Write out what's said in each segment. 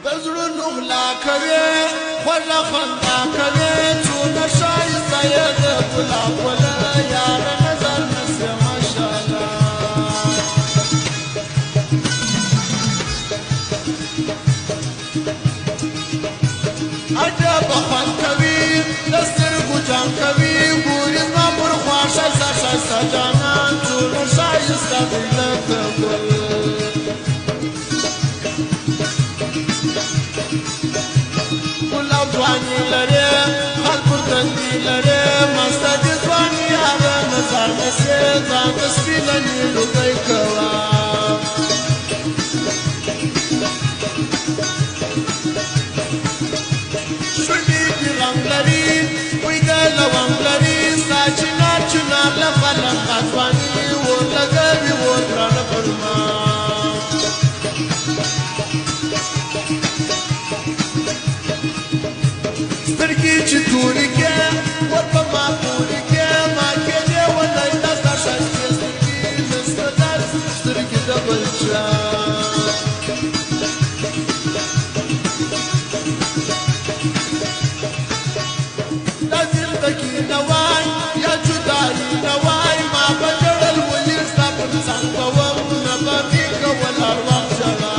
بزړونو غلا کوي خوږه خندا کوي څونه ښایسته یې د ګلاب ګله یاره نظر نسي ماشاءالله عجبه خوند کوي د سترګو جام کوي ګورې زما پر خوا ښایسته ښایسته جانان څونه ښایسته دی لکه ګل ځواني لرې خلکو تندي لرې مسته دې ځواني یاره نظر نسې ځان ته سپینه نیلوګۍ کوه شونډې دې رنګ لري بوی د لونګ لري ستا چنار چنار له خلقه ځواني اور لګوي اور ګرانه پر ما سترګې چې تورې کې ور په ما پورې کې ما کې دې ونی دا ستا ښایستې سترګې نسته داسې سترګې د بل چا دا زندګي نه وای یا جدایي نه وای ما به ژړل ولې ستا پر ځان کوم نه به مې کول هر وخت ژړا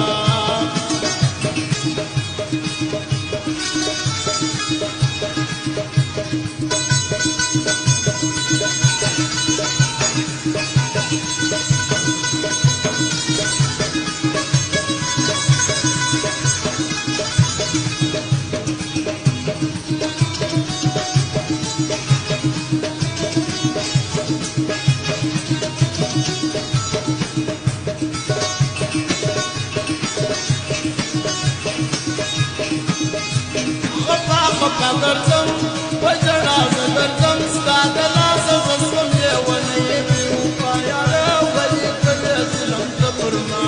خفا ګرځم په ژړا زه ګرځم ستا د لاسه زه شوم لیونی بې وفا یاره ولې کوې ظلم ته پر ما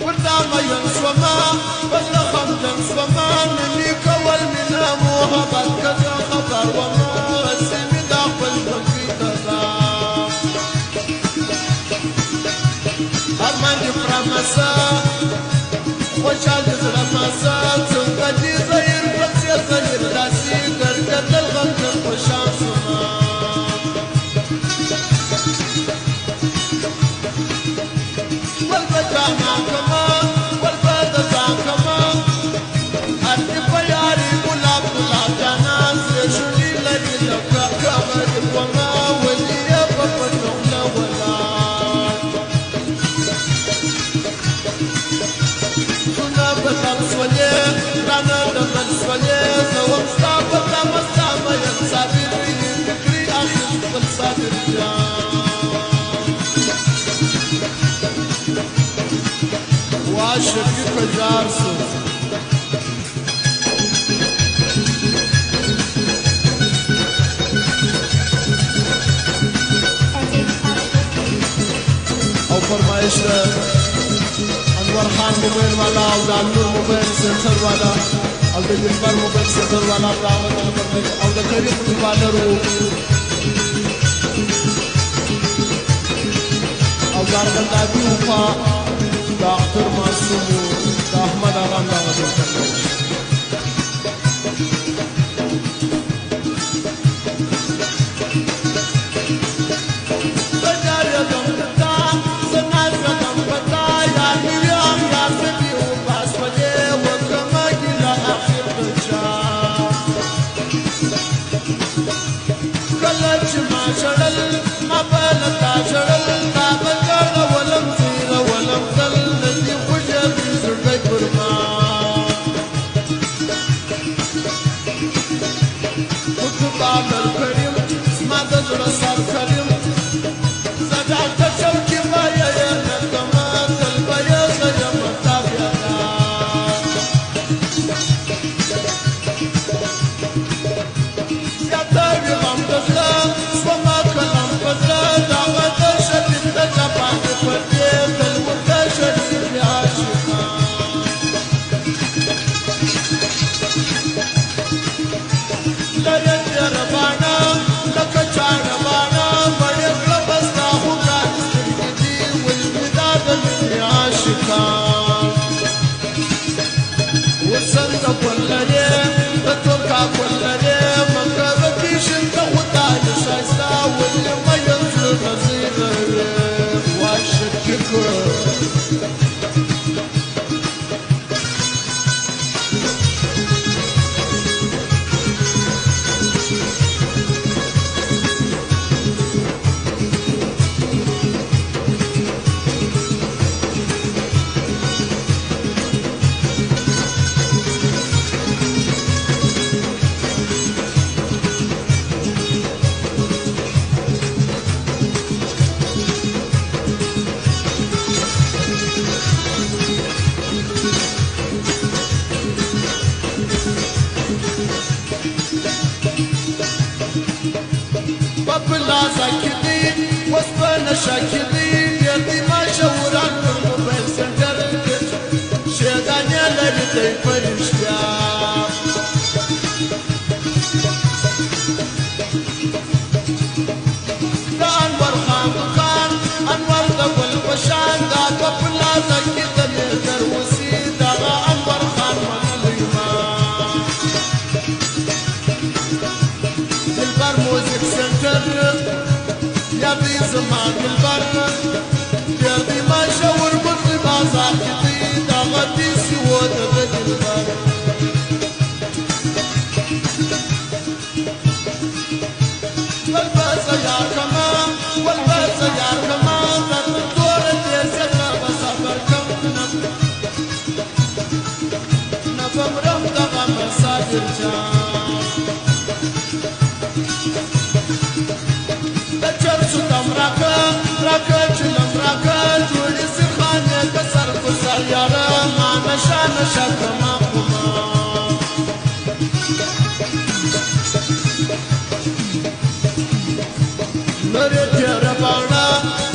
ورته مین شومه په زړه غمجن شومه نه مې کول مینه محبت که زه خبر ومه هسې مې دا خپل ژوند کې کړه ارمان دې پرمسه خوشحال دې زړه ماسه څنګه دې زهیر پسې زهیر داسې ګرځېدل غمجن خوشحال شومه ول به جانا کمه ول به د ځان کمه هر دې په یاري ګلاب ګلاب جانان سرې شونډې لري لکه خبرې کومه ولې یې په پټو خوله ولاړ بدل سولې رانه دبل سولې زه وم ستا په تمه ستا مین صابر وینې فکري اخر خپل صابر جان وا شفیق جار سو او فرمایش انور خان موبایل والا او د نور موبایل سنټر والا او د دلبر موبایل سنټر والا او د کریم موبایلرو او د ارغندابي وفا د اختر معصوم د احمد آغا دغه شړل ما بلتا شړل تا بګړ ولم زیر ولم تل دې خوشې زړګي پر ما پلازا کې دی اوس په نشه کې دی ډېر دي مشهوران پر موبایل سنټر کې شیطانې لري دی په رښتیا د انور خان دکان انور د ګل په شان دا په پلازا کې د میردر اوسي دغه انور خان منلی ما دلبر موزیک سنټر یا دی زما دلبر ډېر دی مشهور پر بازار کې دی دغه دیسي و د دلبر والبس یار کما والبس یار کما تور دې څخه بصبر کم نه بمرم دغه مساجر جان د چرچو تم راکه چلم راکه جوړې سي خانې د سر کو سر یاره ما نشه کما کما لري تیره باڼه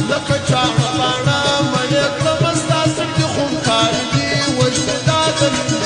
لکه چاړه باڼه مړې کړم ستا سر دې خونکاري دي وژنې دا د